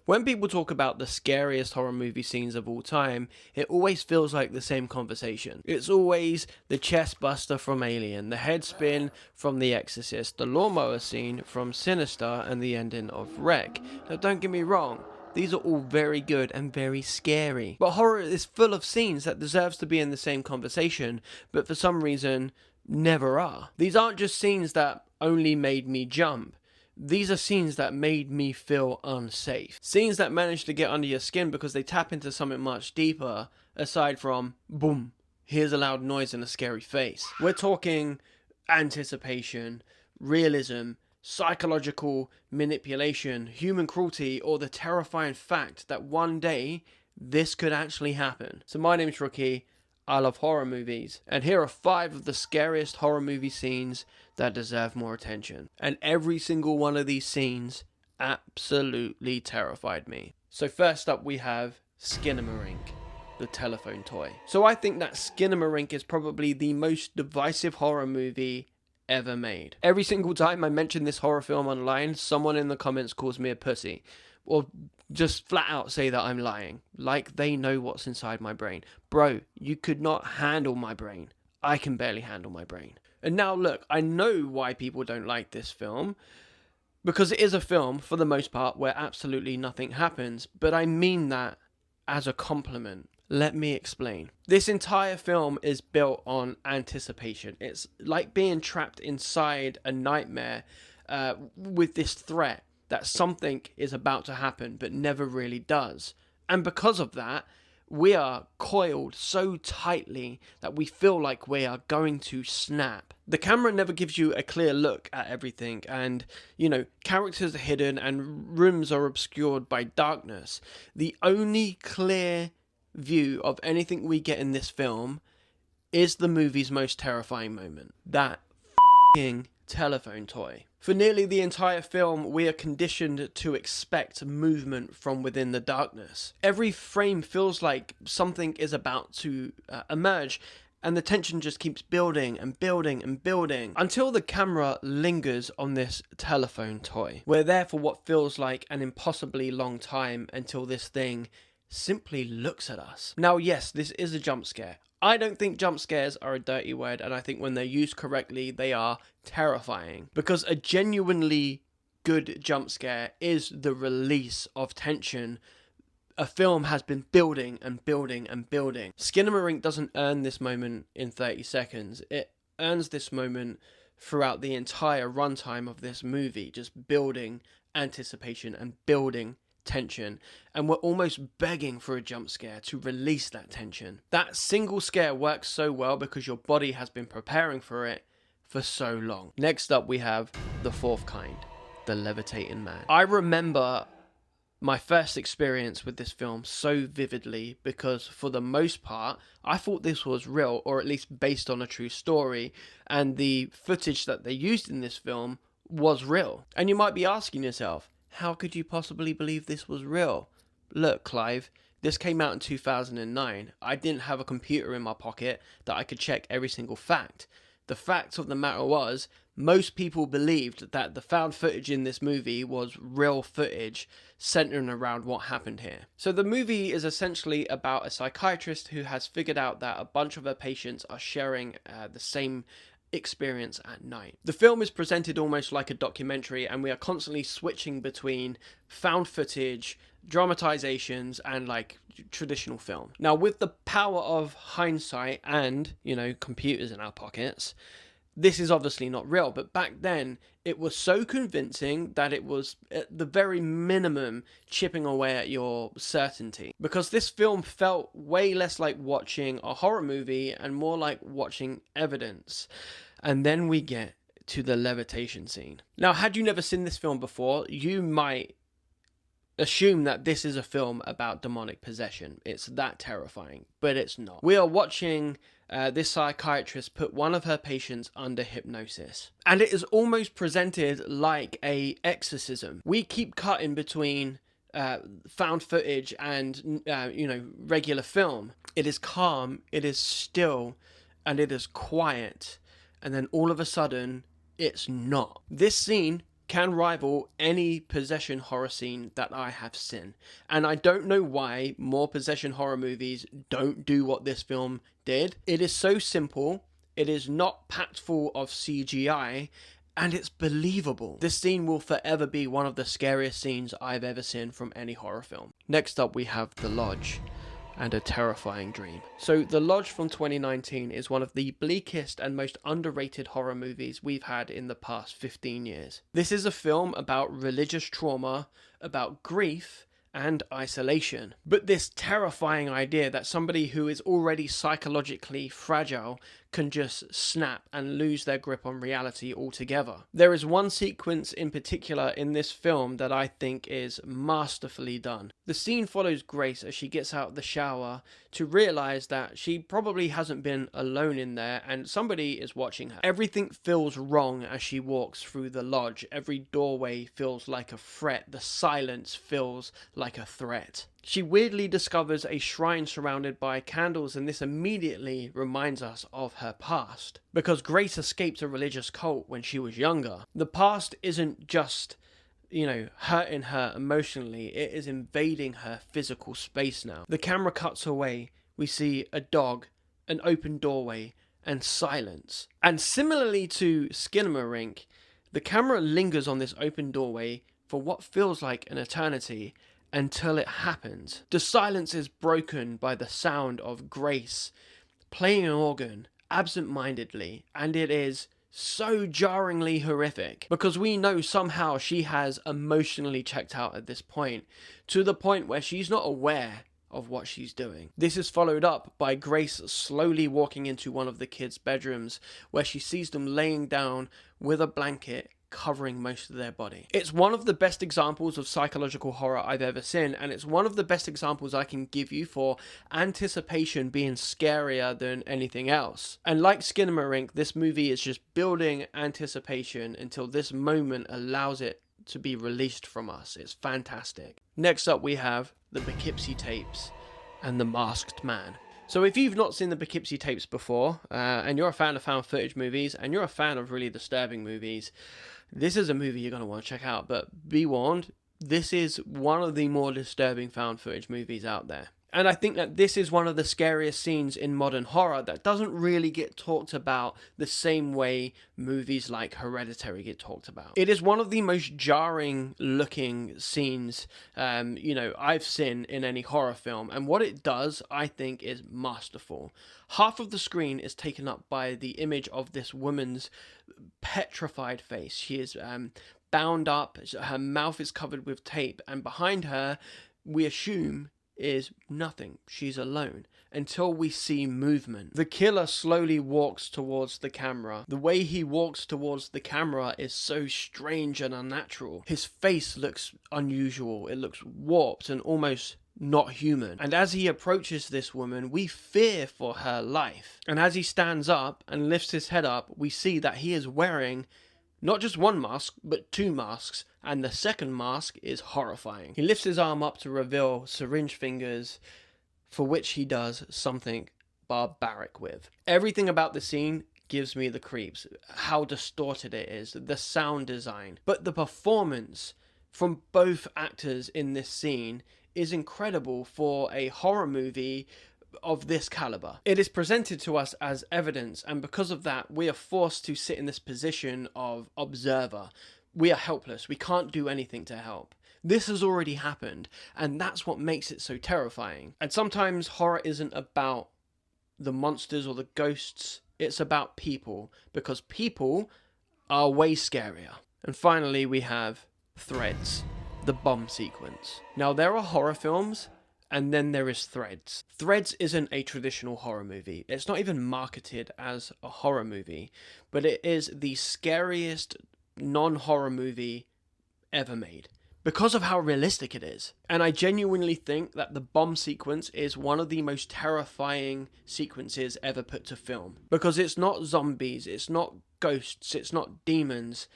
When people talk about the scariest horror movie scenes of all time, it always feels like the same conversation. It's always the chest buster from Alien, the head spin from The Exorcist, the lawnmower scene from Sinister, and the ending of Wreck. Now don't get me wrong, these are all very good and very scary. But horror is full of scenes that deserves to be in the same conversation, but for some reason never are. These aren't just scenes that only made me jump. These are scenes that made me feel unsafe. Scenes that manage to get under your skin because they tap into something much deeper, aside from, boom, here's a loud noise and a scary face. We're talking anticipation, realism, psychological manipulation, human cruelty, or the terrifying fact that one day this could actually happen. So my name's Rookie. I love horror movies, and here are 5 of the scariest horror movie scenes that deserve more attention. And every single one of these scenes absolutely terrified me. So first up we have Skinamarink, the telephone toy. So I think that Skinamarink is probably the most divisive horror movie ever made. Every single time I mention this horror film online, someone in the comments calls me a pussy. Or just flat out say that I'm lying. Like they know what's inside my brain. Bro, you could not handle my brain. I can barely handle my brain. And now look, I know why people don't like this film. Because it is a film, for the most part, where absolutely nothing happens. But I mean that as a compliment. Let me explain. This entire film is built on anticipation. It's like being trapped inside a nightmare with this threat that something is about to happen but never really does. And because of that, we are coiled so tightly that we feel like we are going to snap. The camera never gives you a clear look at everything, and, characters are hidden and rooms are obscured by darkness. The only clear view of anything we get in this film is the movie's most terrifying moment. That f***ing telephone toy. For nearly the entire film, we are conditioned to expect movement from within the darkness. Every frame feels like something is about to emerge, and the tension just keeps building and building and building until the camera lingers on this telephone toy. We're there for what feels like an impossibly long time until this thing simply looks at us. Now, yes, this is a jump scare. I don't think jump scares are a dirty word, and I think when they're used correctly, they are terrifying. Because a genuinely good jump scare is the release of tension a film has been building and building and building. Skinnamarink doesn't earn this moment in 30 seconds. It earns this moment throughout the entire runtime of this movie, just building anticipation and building tension, and we're almost begging for a jump scare to release that tension. That single scare works so well because your body has been preparing for it for so long. Next up we have the 4th kind, the levitating man. I remember my first experience with this film so vividly because for the most part I thought this was real, or at least based on a true story, and the footage that they used in this film was real. And you might be asking yourself, how could you possibly believe this was real? Look, Clive, this came out in 2009. I didn't have a computer in my pocket that I could check every single fact. The fact of the matter was, most people believed that the found footage in this movie was real footage centering around what happened here. So the movie is essentially about a psychiatrist who has figured out that a bunch of her patients are sharing the same experience at night. The film is presented almost like a documentary, and we are constantly switching between found footage, dramatizations, and like traditional film. Now, with the power of hindsight and, computers in our pockets, this is obviously not real, but back then it was so convincing that it was at the very minimum chipping away at your certainty, because this film felt way less like watching a horror movie and more like watching evidence. And then we get to the levitation scene. Now, had you never seen this film before, you might assume that this is a film about demonic possession. It's that terrifying, but it's not. We are watching this psychiatrist put one of her patients under hypnosis, and it is almost presented like a exorcism. We keep cutting between found footage and regular film. It is calm, it is still, and it is quiet, and then all of a sudden it's not. This scene can rival any possession horror scene that I have seen. And I don't know why more possession horror movies don't do what this film did. It is so simple, it is not packed full of CGI, and it's believable. This scene will forever be one of the scariest scenes I've ever seen from any horror film. Next up we have The Lodge and a Terrifying Dream. So The Lodge from 2019 is one of the bleakest and most underrated horror movies we've had in the past 15 years. This is a film about religious trauma, about grief, and isolation. But this terrifying idea that somebody who is already psychologically fragile can just snap and lose their grip on reality altogether. There is one sequence in particular in this film that I think is masterfully done. The scene follows Grace as she gets out of the shower to realize that she probably hasn't been alone in there and somebody is watching her. Everything feels wrong as she walks through the lodge. Every doorway feels like a threat. The silence feels like a threat. She weirdly discovers a shrine surrounded by candles, and this immediately reminds us of her past. Because Grace escaped a religious cult when she was younger. The past isn't just, hurting her emotionally, it is invading her physical space now. The camera cuts away, we see a dog, an open doorway, and silence. And similarly to Skinamarink, the camera lingers on this open doorway for what feels like an eternity, until it happens. The silence is broken by the sound of Grace playing an organ absent-mindedly, and it is so jarringly horrific because we know somehow she has emotionally checked out at this point, to the point where she's not aware of what she's doing. This is followed up by Grace slowly walking into one of the kids' bedrooms where she sees them laying down with a blanket covering most of their body. It's one of the best examples of psychological horror I've ever seen, and it's one of the best examples I can give you for anticipation being scarier than anything else. And like Skinamarink, this movie is just building anticipation until this moment allows it to be released from us. It's fantastic. Next up we have the Poughkeepsie Tapes and the Masked Man. So if you've not seen the Poughkeepsie Tapes before, and you're a fan of found footage movies, and you're a fan of really disturbing movies, this is a movie you're going to want to check out. But be warned, this is one of the more disturbing found footage movies out there. And I think that this is one of the scariest scenes in modern horror that doesn't really get talked about the same way movies like Hereditary get talked about. It is one of the most jarring looking scenes, I've seen in any horror film. And what it does, I think, is masterful. Half of the screen is taken up by the image of this woman's petrified face. She is bound up, her mouth is covered with tape, and behind her, we assume, is nothing. She's alone until we see movement. The killer slowly walks towards the camera. The way he walks towards the camera is so strange and unnatural. His face looks unusual. It looks warped and almost not human. And as he approaches this woman, we fear for her life. And as he stands up and lifts his head up, we see that he is wearing not just one mask, but two masks, and the second mask is horrifying. He lifts his arm up to reveal syringe fingers, for which he does something barbaric with. Everything about the scene gives me the creeps. How distorted it is, the sound design. But the performance from both actors in this scene is incredible for a horror movie of this caliber. It is presented to us as evidence, and because of that, we are forced to sit in this position of observer. We are helpless. We can't do anything to help. This has already happened, and that's what makes it so terrifying. And sometimes horror isn't about the monsters or the ghosts. It's about people, because people are way scarier. And finally, we have Threads, the bomb sequence. Now, there are horror films, and then there is Threads. Threads isn't a traditional horror movie. It's not even marketed as a horror movie, but it is the scariest non-horror movie ever made because of how realistic it is. And I genuinely think that the bomb sequence is one of the most terrifying sequences ever put to film, because it's not zombies, it's not ghosts, it's not demons.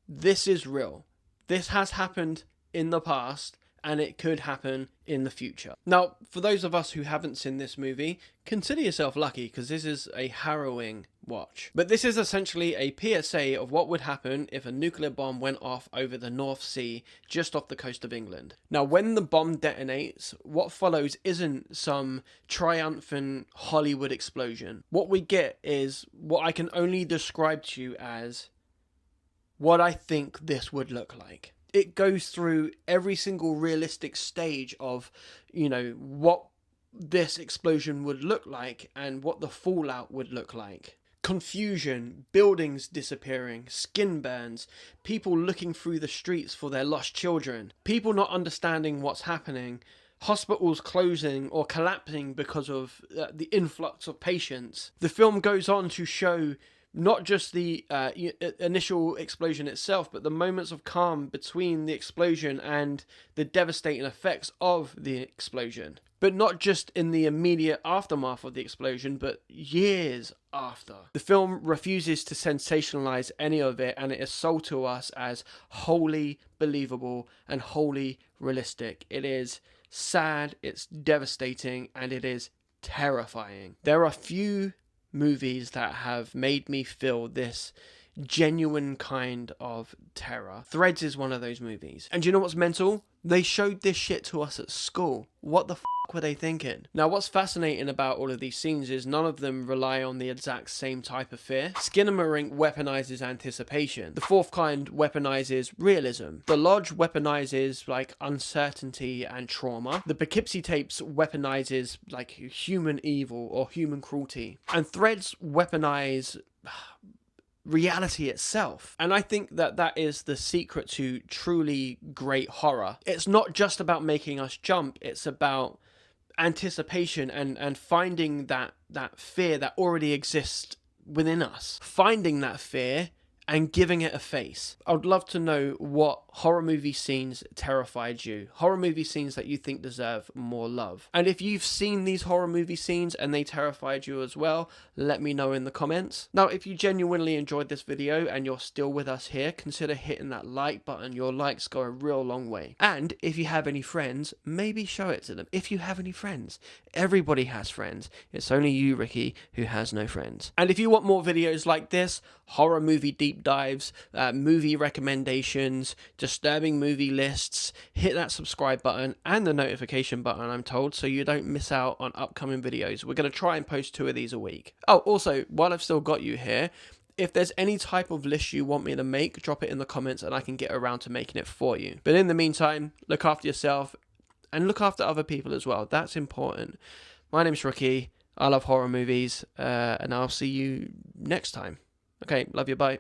This is real. This has happened in the past, and it could happen in the future. Now, for those of us who haven't seen this movie, consider yourself lucky, because this is a harrowing watch. But this is essentially a PSA of what would happen if a nuclear bomb went off over the North Sea, just off the coast of England. Now, when the bomb detonates, what follows isn't some triumphant Hollywood explosion. What we get is what I can only describe to you as what I think this would look like. It goes through every single realistic stage of, what this explosion would look like and what the fallout would look like. Confusion, buildings disappearing, skin burns, people looking through the streets for their lost children, people not understanding what's happening, hospitals closing or collapsing because of the influx of patients. The film goes on to show not just the initial explosion itself, but the moments of calm between the explosion and the devastating effects of the explosion. But not just in the immediate aftermath of the explosion, but years after. The film refuses to sensationalize any of it, and it is sold to us as wholly believable and wholly realistic. It is sad, it's devastating, and it is terrifying. There are few movies that have made me feel this genuine kind of terror. Threads is one of those movies. And you know what's mental? They showed this shit to us at school. What the f*** were they thinking? Now, what's fascinating about all of these scenes is none of them rely on the exact same type of fear. Skinamarink weaponizes anticipation. The Fourth Kind weaponizes realism. The Lodge weaponizes like uncertainty and trauma. The Poughkeepsie Tapes weaponizes like human evil or human cruelty. And Threads weaponize reality itself. And I think that that is the secret to truly great horror. It's not just about making us jump, it's about anticipation and finding that fear that already exists within us. Finding that fear and giving it a face. I would love to know what horror movie scenes terrified you. Horror movie scenes that you think deserve more love. And if you've seen these horror movie scenes and they terrified you as well, let me know in the comments. Now, if you genuinely enjoyed this video and you're still with us here, consider hitting that like button. Your likes go a real long way. And if you have any friends, maybe show it to them. If you have any friends. Everybody has friends. It's only you, Ricky, who has no friends. And if you want more videos like this, horror movie deep dives, movie recommendations, disturbing movie lists, hit that subscribe button and the notification button, I'm told, so you don't miss out on upcoming videos. We're going to try and post 2 of these a week. Oh, also, while I've still got you here, if there's any type of list you want me to make, drop it in the comments and I can get around to making it for you. But in the meantime, look after yourself and look after other people as well. That's important. My name's Ricky. I love horror movies, and I'll see you next time. Okay, love you, bye.